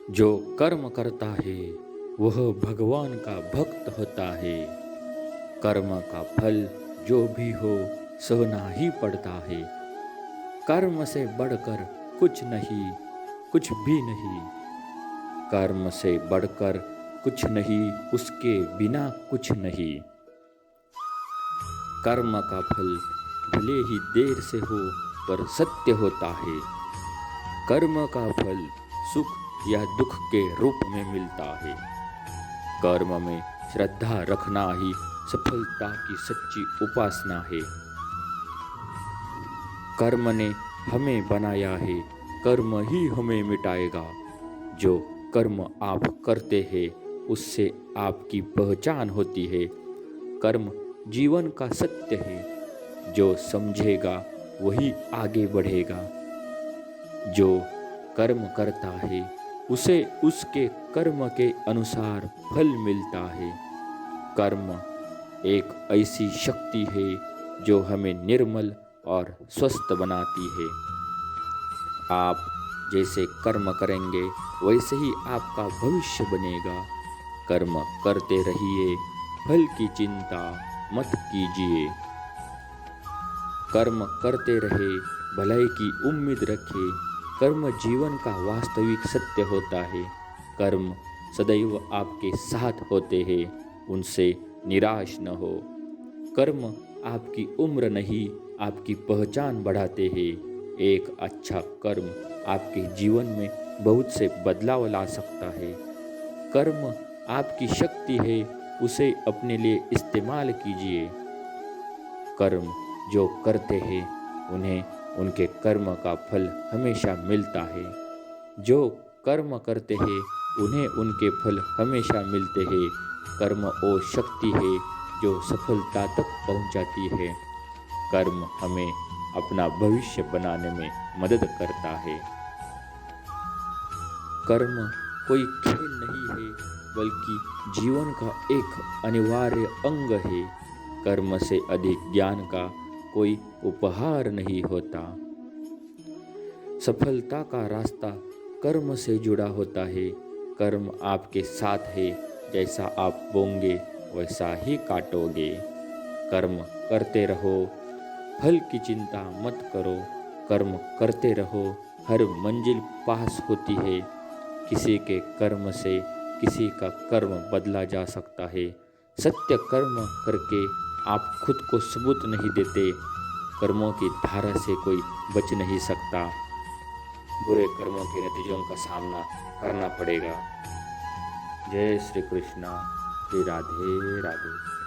जो कर्म करता है वह भगवान का भक्त होता है। कर्म का फल जो भी हो सहना ही पड़ता है। कर्म से बढ़कर कुछ नहीं, कुछ भी नहीं। कर्म से बढ़कर कुछ नहीं, उसके बिना कुछ नहीं। कर्म का फल भले ही देर से हो पर सत्य होता है। कर्म का फल सुख या दुख के रूप में मिलता है। कर्म में श्रद्धा रखना ही सफलता की सच्ची उपासना है। कर्म ने हमें बनाया है, कर्म ही हमें मिटाएगा। जो कर्म आप करते हैं उससे आपकी पहचान होती है। कर्म जीवन का सत्य है, जो समझेगा वही आगे बढ़ेगा। जो कर्म करता है उसे उसके कर्म के अनुसार फल मिलता है। कर्म एक ऐसी शक्ति है जो हमें निर्मल और स्वस्थ बनाती है। आप जैसे कर्म करेंगे वैसे ही आपका भविष्य बनेगा। कर्म करते रहिए, फल की चिंता मत कीजिए। कर्म करते रहे, भलाई की उम्मीद रखे। कर्म जीवन का वास्तविक सत्य होता है। कर्म सदैव आपके साथ होते हैं, उनसे निराश न हो। कर्म आपकी उम्र नहीं, आपकी पहचान बढ़ाते हैं। एक अच्छा कर्म आपके जीवन में बहुत से बदलाव ला सकता है। कर्म आपकी शक्ति है, उसे अपने लिए इस्तेमाल कीजिए। कर्म जो करते हैं उन्हें उनके कर्म का फल हमेशा मिलता है। जो कर्म करते हैं उन्हें उनके फल हमेशा मिलते हैं। कर्म वो शक्ति है जो सफलता तक पहुंचाती है। कर्म हमें अपना भविष्य बनाने में मदद करता है। कर्म कोई खेल नहीं है, बल्कि जीवन का एक अनिवार्य अंग है। कर्म से अधिक ज्ञान का कोई उपहार नहीं होता। सफलता का रास्ता कर्म से जुड़ा होता है। कर्म आपके साथ है, जैसा आप बोंगे वैसा ही काटोगे। कर्म करते रहो, फल की चिंता मत करो। कर्म करते रहो, हर मंजिल पास होती है। किसी के कर्म से किसी का कर्म बदला जा सकता है। सत्य कर्म करके आप खुद को सबूत नहीं देते। कर्मों की धारा से कोई बच नहीं सकता। बुरे कर्मों के नतीजों का सामना करना पड़ेगा। जय श्री कृष्णा। श्री राधे राधे।